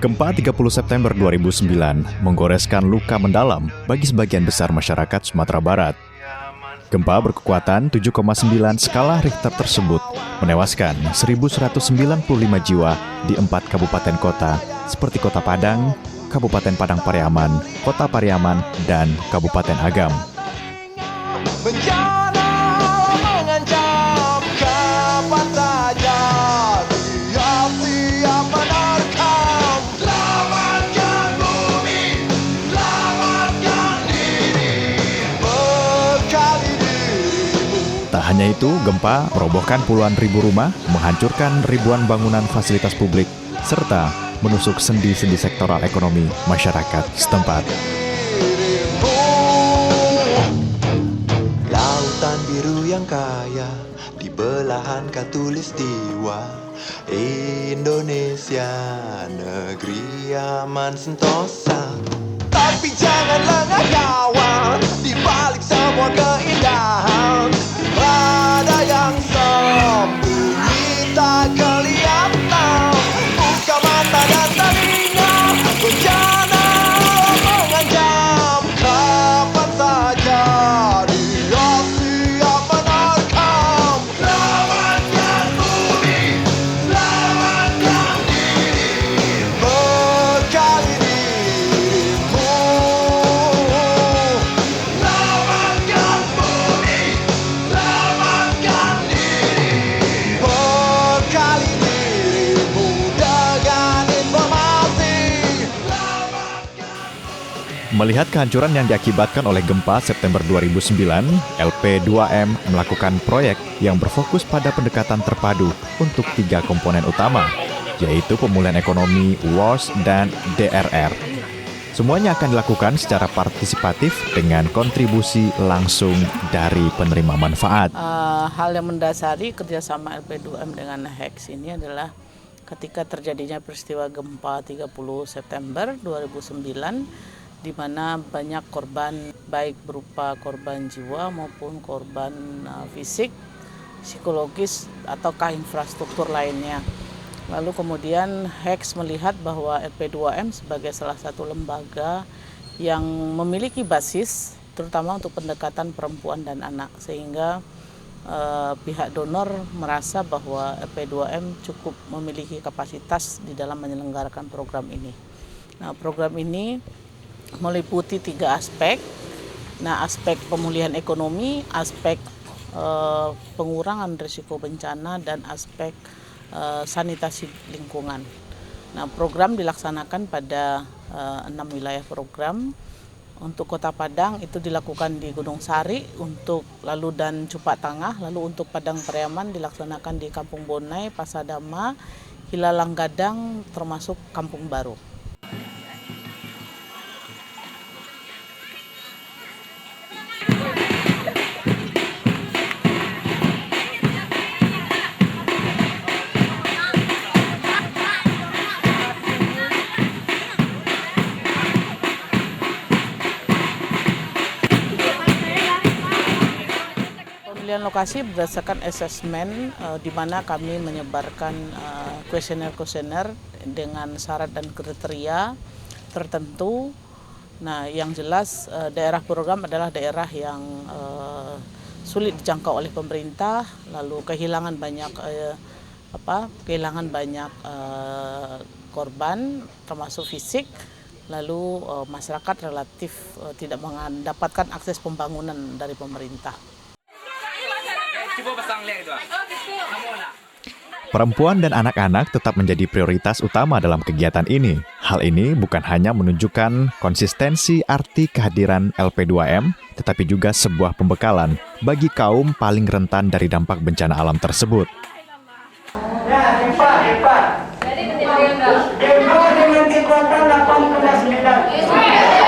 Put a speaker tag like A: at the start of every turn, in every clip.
A: Gempa 30 September 2009 menggoreskan luka mendalam bagi sebagian besar masyarakat Sumatera Barat. Gempa berkekuatan 7,9 skala Richter tersebut menewaskan 1.195 jiwa di 4 kabupaten kota seperti Kota Padang, Kabupaten Padang Pariaman, Kota Pariaman, dan Kabupaten Agam.
B: Bencana mengancam kapan saja, siap-siap menerkam. Selamatkan bumi, selamatkan diri, bekali dirimu.
A: Tak hanya itu, gempa merobohkan puluhan ribu rumah, menghancurkan ribuan bangunan fasilitas publik, serta menusuk sendi-sendi sektoral ekonomi masyarakat setempat.
B: Lautan biru yang kaya, di belahan khatulistiwa, Indonesia negeri aman sentosa. Tapi jangan lengah kawan, di balik semua keindahan ada yang sembunyi tak kelihatan. Buka mata dan telinga, bencana mengancam kapan saja. Dia siap menerkam. Selamatkan bumi, selamatkan diri, bekali dirimu. Selamatkan bumi, selamatkan diri, bekali dirimu dengan informasi.
A: Melihat kehancuran yang diakibatkan oleh gempa September 2009, LP2M melakukan proyek yang berfokus pada pendekatan terpadu untuk 3 komponen utama, yaitu pemulihan ekonomi, WOS, dan DRR. Semuanya akan dilakukan secara partisipatif dengan kontribusi langsung dari penerima manfaat.
C: Hal yang mendasari kerjasama LP2M dengan HEX ini adalah ketika terjadinya peristiwa gempa 30 September 2009, di mana banyak korban baik berupa korban jiwa maupun korban fisik, psikologis, ataukah infrastruktur lainnya. Lalu kemudian HEX melihat bahwa LP2M sebagai salah satu lembaga yang memiliki basis terutama untuk pendekatan perempuan dan anak, sehingga pihak donor merasa bahwa LP2M cukup memiliki kapasitas di dalam menyelenggarakan program ini. Nah, program ini meliputi 3 aspek. Nah, aspek pemulihan ekonomi, aspek pengurangan risiko bencana, dan aspek sanitasi lingkungan. Nah, program dilaksanakan pada 6 wilayah program. Untuk Kota Padang itu dilakukan di Gunung Sari, untuk lalu dan Cupak Tangah, lalu untuk Padang Pariaman dilaksanakan di Kampung Bonai, Pasadama, Hilalang Gadang, termasuk Kampung Baru. Pemilihan lokasi berdasarkan asesmen di mana kami menyebarkan kuesioner-kuesioner dengan syarat dan kriteria tertentu. Nah, yang jelas daerah program adalah daerah yang sulit dijangkau oleh pemerintah, lalu kehilangan banyak korban termasuk fisik, lalu masyarakat relatif tidak mendapatkan akses pembangunan dari pemerintah.
A: Perempuan dan anak-anak tetap menjadi prioritas utama dalam kegiatan ini. Hal ini bukan hanya menunjukkan konsistensi arti kehadiran LP2M, tetapi juga sebuah pembekalan bagi kaum paling rentan dari dampak bencana alam tersebut.
D: Ya, hebat. Jadi gempa dengan kekuatan 8,9.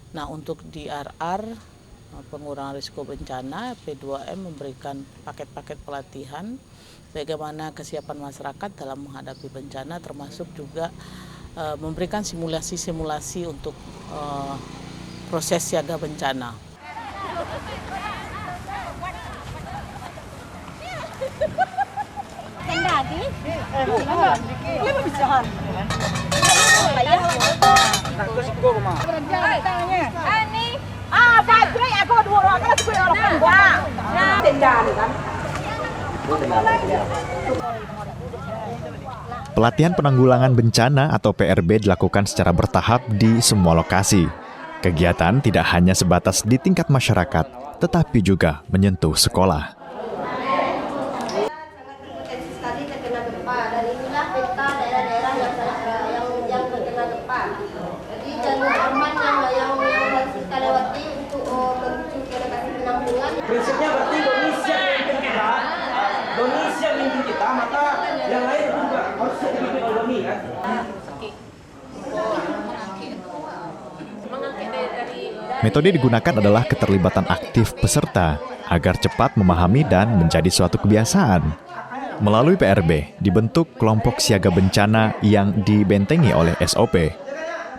C: Nah, untuk DRR pengurangan risiko bencana, P2M memberikan paket-paket pelatihan bagaimana kesiapan masyarakat dalam menghadapi bencana, termasuk juga memberikan simulasi-simulasi untuk proses siaga bencana.
A: Pelatihan penanggulangan bencana atau PRB dilakukan secara bertahap di semua lokasi. Kegiatan tidak hanya sebatas di tingkat masyarakat, tetapi juga menyentuh sekolah.
E: Tadi terkena gempa, dan inilah peta daerah-daerah yang terkena gempa. Jadi jalur aman yang harus kita lewati untuk menuju ke lokasi penanggulangan.
D: Prinsipnya berarti Indonesia mimpin kita, maka yang lain juga harus dipimpin oleh Doni kan.
A: Metode digunakan adalah keterlibatan aktif peserta agar cepat memahami dan menjadi suatu kebiasaan. Melalui PRB, dibentuk kelompok siaga bencana yang dibentengi oleh SOP.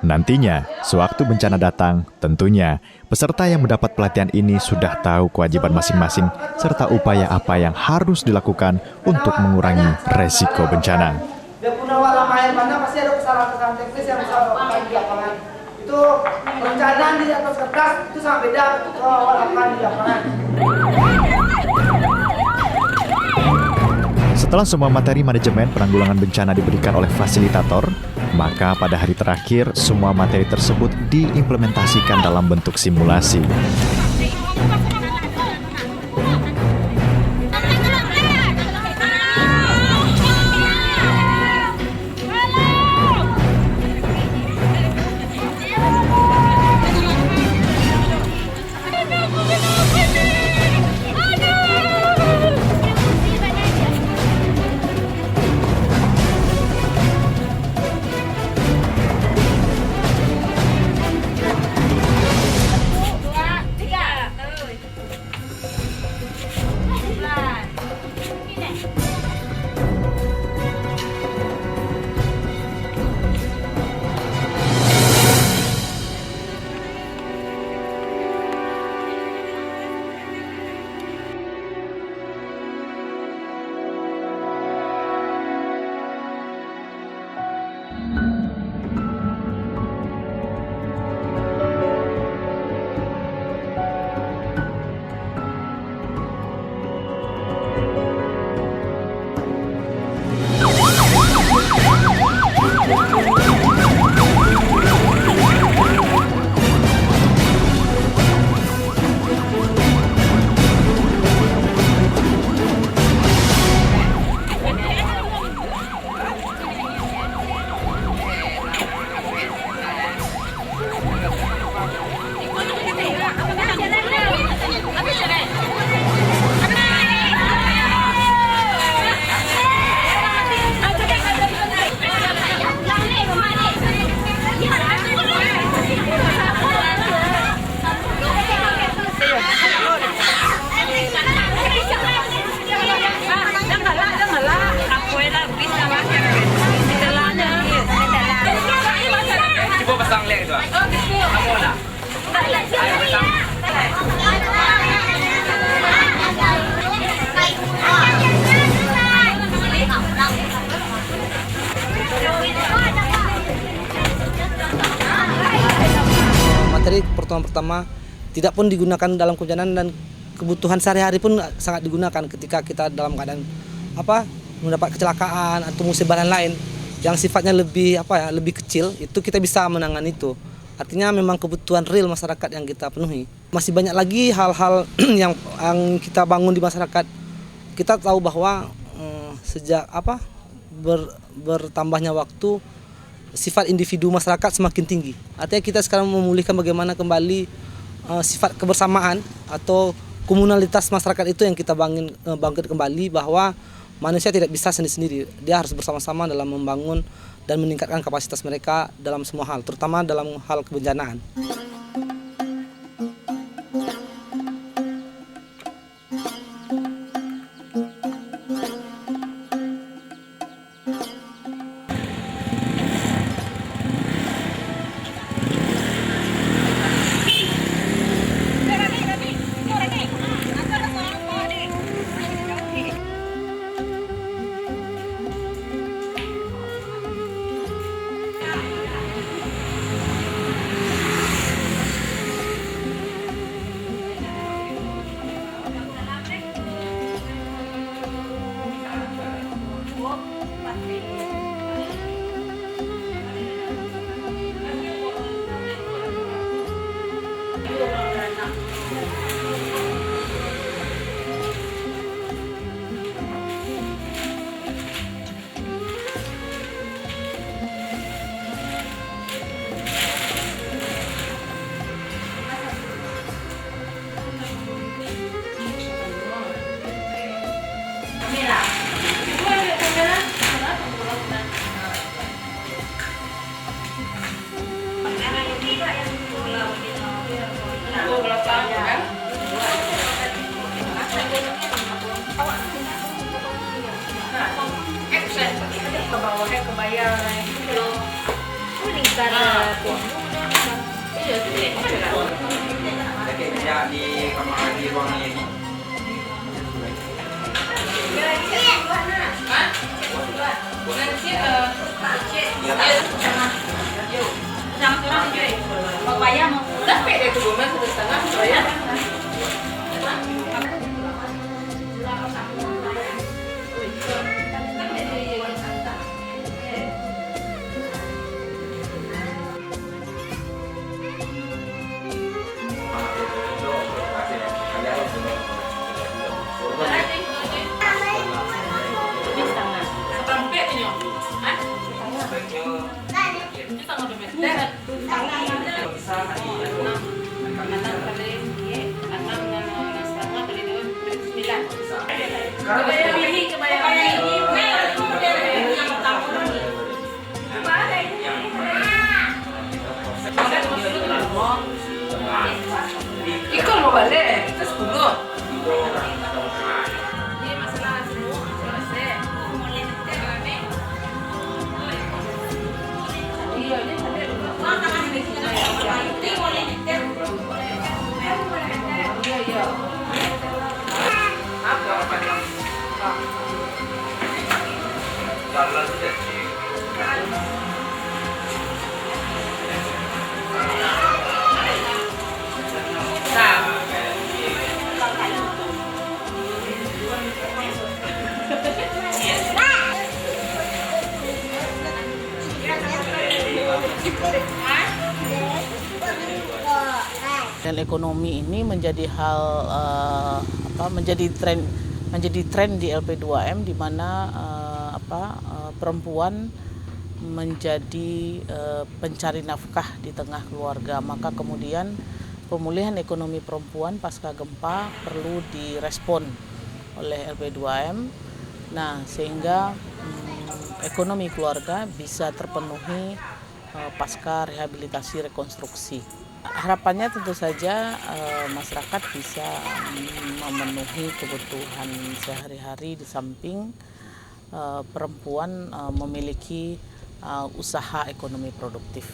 A: Nantinya, sewaktu bencana datang, tentunya peserta yang mendapat pelatihan ini sudah tahu kewajiban masing-masing serta upaya apa yang harus dilakukan untuk mengurangi resiko bencana.
D: Dia punya walau air mana pasti ada kesalahan-kesalahan teknis yang bisa dilakukan di lapangan. Itu perencanaan di atas kertas itu sangat beda kalau lakukan di lapangan.
A: Setelah semua materi manajemen penanggulangan bencana diberikan oleh fasilitator, maka pada hari terakhir semua materi tersebut diimplementasikan dalam bentuk simulasi.
F: Materi pertama tidak pun digunakan dalam kebencanaan dan kebutuhan sehari-hari pun sangat digunakan ketika kita dalam keadaan mendapat kecelakaan atau musibah lain yang sifatnya lebih kecil, itu kita bisa menangani itu. Artinya memang kebutuhan real masyarakat yang kita penuhi. Masih banyak lagi hal-hal yang kita bangun di masyarakat. Kita tahu bahwa sejak bertambahnya waktu, sifat individu masyarakat semakin tinggi. Artinya kita sekarang memulihkan bagaimana kembali sifat kebersamaan atau komunalitas masyarakat itu yang kita bangkit kembali, bahwa manusia tidak bisa sendiri-sendiri. Dia harus bersama-sama dalam membangun dan meningkatkan kapasitas mereka dalam semua hal, terutama dalam hal kebencanaan.
G: Ikut mau balik, kita 10. Ini masalah semua, selesai. Iya, ini tadi. Iya. Apa yang jalan sudah sih.
C: Dan ekonomi ini menjadi hal menjadi tren di LP2M di mana perempuan menjadi pencari nafkah di tengah keluarga. Maka kemudian pemulihan ekonomi perempuan pasca gempa perlu direspon oleh LP2M. Nah, sehingga ekonomi keluarga bisa terpenuhi pasca rehabilitasi rekonstruksi. Harapannya tentu saja masyarakat bisa memenuhi kebutuhan sehari-hari di samping perempuan memiliki usaha ekonomi produktif.